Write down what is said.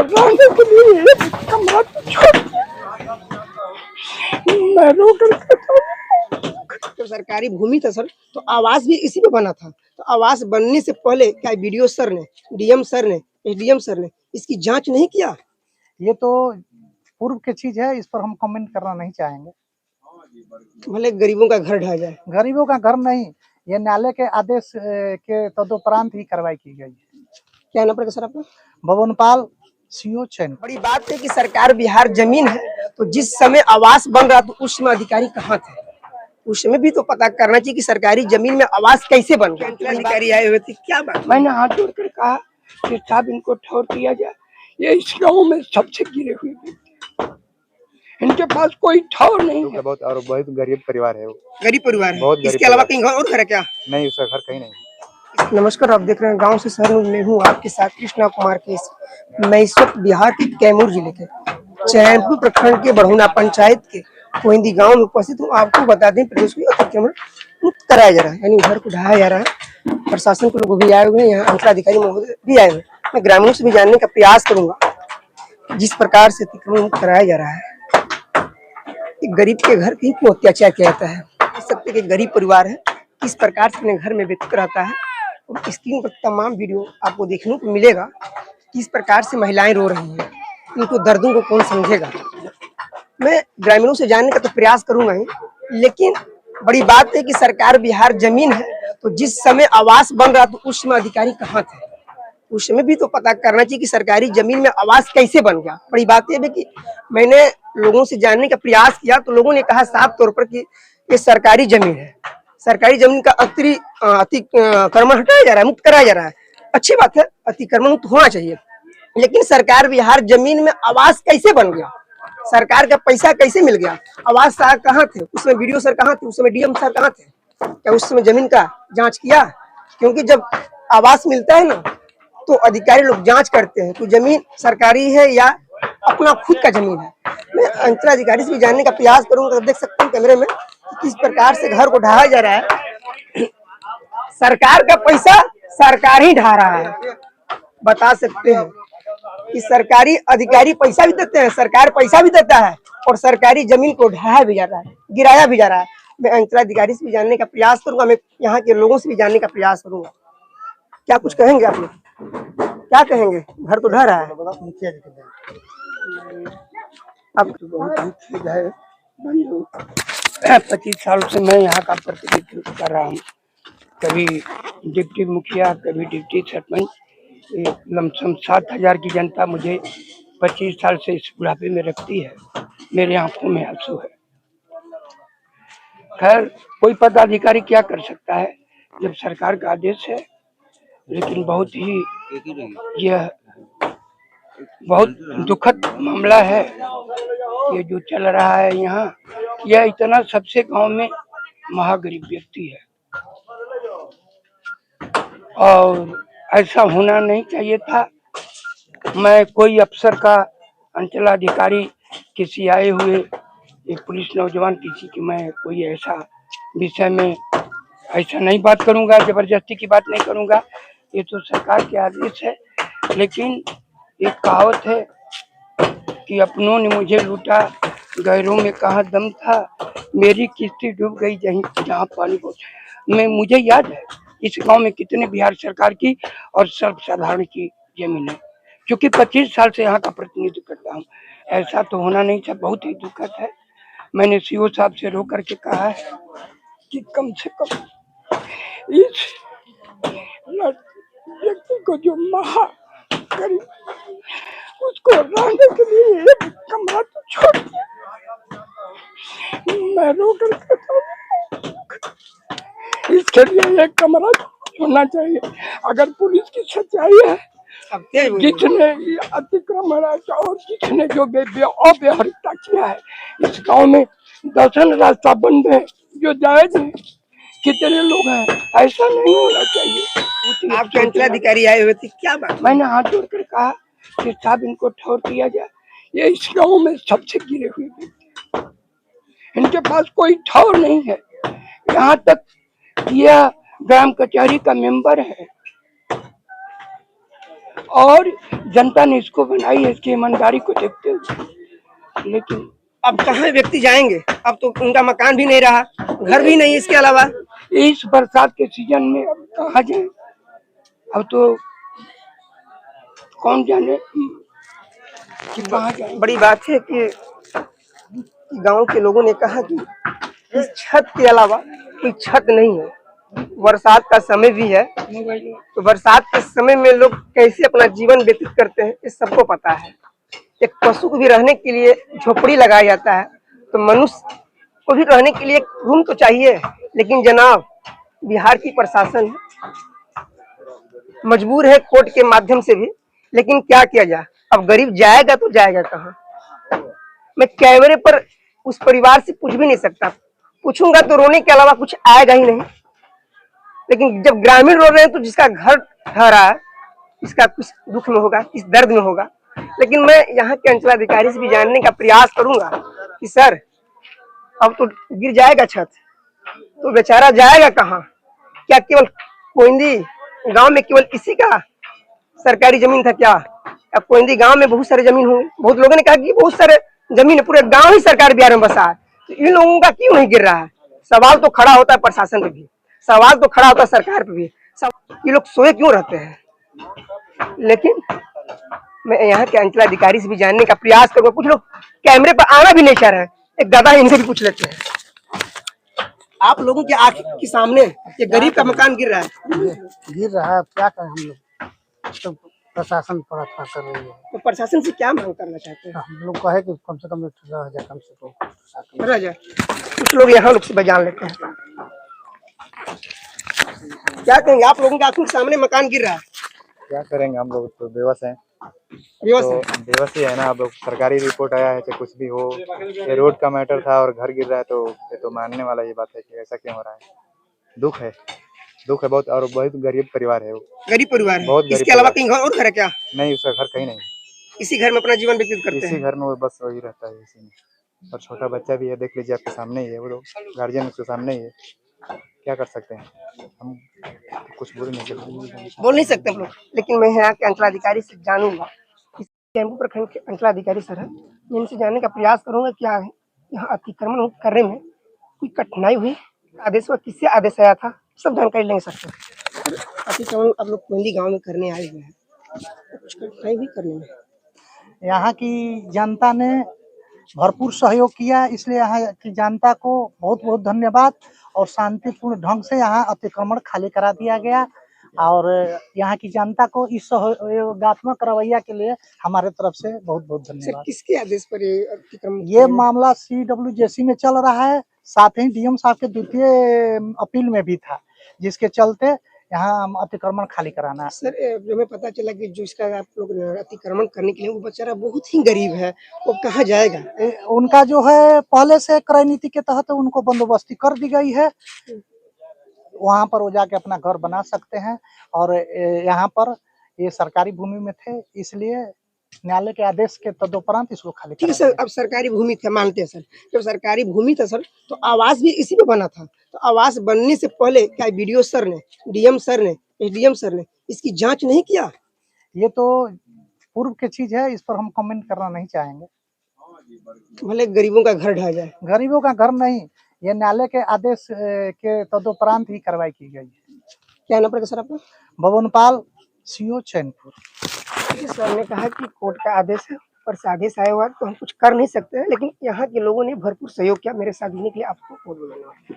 रहने के लिए एक कमरा तो छोड़ दिया, मैं रो कर। तो सरकारी भूमि था सर, तो आवास भी इसी पे बना था। तो आवास बनने से पहले क्या बीडीओ सर ने, डीएम सर ने, एसडीएम सर ने इसकी जांच नहीं किया? ये तो पूर्व की चीज है, इस पर हम कमेंट करना नहीं चाहेंगे। भले गरीबों का घर ढह जाए। गरीबों का घर नहीं, ये न्यायालय के आदेश के तदुपरांत ही कार्रवाई की गई। क्या नाम पड़ेगा सर आपका? भवनपाल, सीओ चैन। बड़ी बात है कि सरकार बिहार जमीन है, तो जिस समय आवास बन रहा तो उस समय अधिकारी कहाँ थे? उस समय भी तो पता करना चाहिए कि सरकारी जमीन में आवास कैसे बन गया। अधिकारी आए हुए थे, क्या बात? मैंने हाथ जोड़कर कहा कि साहब इनको ठौर किया जाए, ये इस गाँव में सबसे गिरे हुए व्यक्ति, इनके पास कोई ठौर नहीं है। बहुत गरीब परिवार है वो। गरीब परिवार है, बहुत गरीब इसके अलावा कहीं और घर है क्या? नहीं, उसका घर कहीं नहीं। नमस्कार, आप देख रहे हैं गांव से शहर में हूँ आपके साथ कृष्णा कुमार केस। मैं इस वक्त बिहार के कैमूर जिले के चैनपुर प्रखंड के बढ़ुना पंचायत के कोइंदी गांव में उपस्थित हूँ। आपको बता दें प्रदेश को अतिक्रमण मुक्त कराया जा रहा है, यानी घर को ढहाया जा रहा है। प्रशासन के लोग भी आए हुए हैं, यहाँ अंचलाधिकारी महोदय भी आए हुए हैं। मैं ग्रामीणों से भी जानने का प्रयास करूंगा जिस प्रकार से अतिक्रमण मुक्त कराया जा रहा है, गरीब के घर की क्यों अत्याचार किया जाता है। देख सकते कि गरीब परिवार है, किस प्रकार से अपने घर में व्यतीत रहता है। और स्क्रीन पर तमाम वीडियो आपको देखने को मिलेगा, किस प्रकार से महिलाएं रो रही हैं, इनको दर्दों को कौन समझेगा। मैं ग्रामीणों से जानने का तो प्रयास करूंगा ही, लेकिन बड़ी बात है कि सरकार बिहार जमीन है, तो जिस समय आवास बन रहा तो उस समय अधिकारी कहाँ थे? उस समय भी तो पता करना चाहिए कि सरकारी जमीन में आवास कैसे बन गया। बड़ी बात यह है कि मैंने लोगों से जानने का प्रयास किया तो लोगों ने कहा साफ तौर पर कि ये सरकारी जमीन है, सरकारी जमीन का अतिक्रमण हटाया जा रहा है, मुक्त कराया जा रहा है। अच्छी बात है, अतिक्रमण मुक्त होना चाहिए, लेकिन सरकार बिहार जमीन में आवास कैसे बन गया? सरकार का पैसा कैसे मिल गया? आवास साहब कहाँ थे? उसमें बीडीओ सर कहाँ थे? उसमें डीएम सर कहाँ थे? क्या उस समय जमीन का जांच किया? क्योंकि जब आवास मिलता है ना तो अधिकारी लोग जांच करते हैं कि जमीन सरकारी है या अपना खुद का जमीन है। मैं अंचलाधिकारी से भी जानने का प्रयास करूंगा। देख सकते हैं कैमरे में किस प्रकार से घर को ढहाया जा रहा है। सरकार का पैसा सरकार ही ढहा रहा है। बता सकते हैं कि सरकारी अधिकारी पैसा भी देते हैं, सरकार पैसा भी देता है और सरकारी जमीन को ढहाया भी जा रहा है, गिराया भी जा रहा है। मैं अंचलाधिकारी से भी जानने का प्रयास करूंगा, मैं यहाँ के लोगों से भी जानने का प्रयास करूंगा। क्या कुछ कहेंगे आप लोग? क्या कहेंगे? घर तो ढह रहा है। अब तो बहुत है, 25 साल से मैं यहाँ का प्रतिनिधित्व कर रहा हूँ। कभी डिप्टी मुखिया, कभी डिप्टी सरपंच। लमसम 7,000 की जनता मुझे 25 साल से इस बुढ़ापे में रखती है। मेरे आंखों में आंसू है। खैर, कोई पदाधिकारी क्या कर सकता है जब सरकार का आदेश है। लेकिन बहुत ही यह बहुत दुखद मामला है ये जो चल रहा है यहाँ। यह इतना सबसे गांव में महागरीब व्यक्ति है और ऐसा होना नहीं चाहिए था। मैं कोई अफसर का, अंचलाधिकारी, किसी आए हुए एक पुलिस नौजवान किसी की मैं कोई ऐसा विषय में ऐसा नहीं बात करूंगा, जबरदस्ती की बात नहीं करूंगा। ये तो सरकार के आदेश है। लेकिन एक कहावत है कि अपनों ने मुझे लूटा, गैरों में कहाँ दम था, मेरी किश्ती डूब गई जहाँ पानी पहुंचा। मुझे याद है इस गांव में कितने बिहार सरकार की और सर्वसाधारण की जमीन है। क्योंकि 25 साल से यहाँ का प्रतिनिधित्व करता हूँ। ऐसा तो होना नहीं था, बहुत ही दुखद है। मैंने सीओ साहब से रो करके कहा है कि कम से कम इस व्यक्ति को जो महा गरीब उसको रहने के लिए एक कमरा तो छोड़ दिया, मैं रो कर। इसके लिए एक कमरा होना चाहिए। अगर पुलिस की सच्चाई है, जिसने अतिक्रमण और जिसने जो अव्यवहारिकता किया है इस गांव में, दर्शन रास्ता बंद है जो जायज है। कितने लोग हैं, ऐसा नहीं होना चाहिए। आपके अंचलाधिकारी आए हुए थे, क्या बात? मैंने हाथ जोड़कर कहा कि साहब इनको ठौर किया जाए, ये इस गांव में सबसे गिरे हुए व्यक्ति, इनके पास कोई ठौर नहीं है। यहाँ तक यह ग्राम कचहरी का मेंबर है और जनता ने इसको बनाई है, इसकी ईमानदारी को देखते हुए। लेकिन अब कहाँ व्यक्ति जाएंगे? अब तो उनका मकान भी नहीं रहा, घर भी नहीं, इसके अलावा इस बरसात के सीजन में अब कहाँ जाए? अब तो कौन जाने कि कहाँ जाए। बड़ी बात है कि गांव के लोगों ने कहा कि इस छत के अलावा कोई छत नहीं है। बरसात का समय भी है, तो बरसात के समय में लोग कैसे अपना जीवन व्यतीत करते हैं ये सबको पता है। एक पशु को भी रहने के लिए झोपड़ी लगाया जाता है, तो मनुष्य को भी रहने के लिए एक रूम तो चाहिए। लेकिन जनाब, बिहार की प्रशासन मजबूर है कोर्ट के माध्यम से भी, लेकिन क्या किया जाए? अब गरीब जाएगा तो जाएगा कहाँ? मैं कैमरे पर उस परिवार से पूछ भी नहीं सकता, पूछूंगा तो रोने के अलावा कुछ आएगा ही नहीं। लेकिन जब ग्रामीण रो रहे हैं तो जिसका घर ढह रहा है, इसका कुछ दुख में होगा, इस दर्द में होगा। लेकिन मैं यहाँ के अंचलाधिकारी से भी जानने का प्रयास करूंगा कि सर, अब तो गिर जाएगा छत, तो बेचारा जाएगा कहाँ? क्या केवल कोइंदी गांव में केवल इसी का सरकारी जमीन था क्या? अब कोइंदी गांव में बहुत सारे जमीन होंगे। बहुत लोगों ने कहा कि बहुत सारे जमीन है, पूरे गांव ही सरकार बिहार में बसा है, तो इन लोगों का क्यों नहीं गिर रहा है? सवाल तो खड़ा होता है प्रशासन पे भी, सवाल तो खड़ा होता है सरकार पे भी। ये लोग सोए क्यों रहते हैं? लेकिन मैं यहाँ के अंचलाधिकारी से भी जानने का प्रयास करूंगा। कुछ लोग कैमरे पर आना भी नहीं चाह रहे हैं। एक दादा, इनसे भी पूछ लेते हैं। आप लोगों के आंख के सामने ये गरीब का मकान गिर रहा है। गिर रहा है, क्या करें हम लोग? तो प्रशासन थोड़ा कर रही है। तो प्रशासन से क्या मांग करना चाहते हैं? हम लोग कहे कि कम से कम 18,000 कम से कम रह जाए। कुछ लोग यहाँ लोग से बजान लेते हैं। क्या कहेंगे? आप लोगों के आंखों के सामने मकान गिर रहा है। क्या करेंगे, हम लोग तो बेबस हैं। बेबस तो है। बेबस ही है ना। अब लोग सरकारी रिपोर्ट आया है, चाहे कुछ भी हो, ये रोड का मैटर था और घर गिर रहा है, तो ये तो मानने वाला ये बात है कि ऐसा क्यों हो रहा है। दुख है बहुत, और बहुत गरीब परिवार है वो। गरीब परिवार है। बहुत गरीब इसके अलावा परिवार। कहीं और घर है क्या? नहीं, उसका घर कहीं नहीं। इसी घर में अपना जीवन व्यतीत करते इसी हैं। घर में वो बस वही रहता है, इसी में। और छोटा बच्चा भी है, देख लीजिए आपके सामने ही है, वो लोग गार्जियन उसके सामने ही है। क्या कर सकते हैं हम? कुछ बोल नहीं सकते। बोल नहीं सकते हम लोग। लेकिन मैं यहाँ के अंचलाधिकारी से जानूंगा, कैंपू प्रखंड के अंचलाधिकारी सर है, मैं इनसे जानने का प्रयास करूंगा क्या है यहाँ अतिक्रमण करने में कोई कठिनाई हुई, आदेश हुआ, किससे आदेश आया था, सब जानकारी लेंगे सर से। अतिक्रमण आप लोग कोइंदी गांव में करने आए हुए हैं, कुछ कठिनाई हुई करने में? यहाँ की जनता ने भरपूर सहयोग किया, इसलिए यहाँ की जनता को बहुत बहुत धन्यवाद। और शांतिपूर्ण ढंग से यहाँ अतिक्रमण खाली करा दिया गया, और यहाँ की जनता को इस सहयोगात्मक रवैया के लिए हमारे तरफ से बहुत बहुत सर, धन्यवाद। किसके आदेश पर ये अतिक्रमण? ये मामला CWJC में चल रहा है, साथ ही DM साहब के द्वितीय अपील में भी था, जिसके चलते यहाँ अतिक्रमण खाली कराना है। सर, जो हमें पता चला कि जो इसका आप लोग अतिक्रमण करने के लिए, वो बेचारा बहुत ही गरीब है, वो कहाँ जाएगा? उनका जो है पहले से क्रय नीति के तहत उनको बंदोबस्ती कर दी गई है, वहाँ पर वो जाके अपना घर बना सकते हैं। और यहाँ पर ये सरकारी भूमि में थे, इसलिए न्यायालय के आदेश के तदुपरांत इसको खाली ठीक है करा सर, अब सरकारी भूमि था, मानते हैं सर, जब सरकारी भूमि था सर, तो आवास भी इसी पे बना था। तो आवास बनने से पहले क्या BDO सर ने, DM सर ने, SDM सर ने इसकी जांच नहीं किया? ये तो पूर्व की चीज है, इस पर हम कमेंट करना नहीं चाहेंगे। भले गरीबों का घर ढह जाए। गरीबों का घर नहीं, ये न्यायालय के आदेश के तदुपरांत ही कार्रवाई की गई है। क्या नाम पड़ेगा सर आपका? भवनपाल, CO चैनपुर। सर ने कहा कि कोर्ट का आदेश है, ऊपर से आदेश आया हुआ है, तो हम कुछ कर नहीं सकते हैं, लेकिन यहाँ के लोगों ने भरपूर सहयोग किया। मेरे साथ देने के लिए आपको बहुत बहुत धन्यवाद।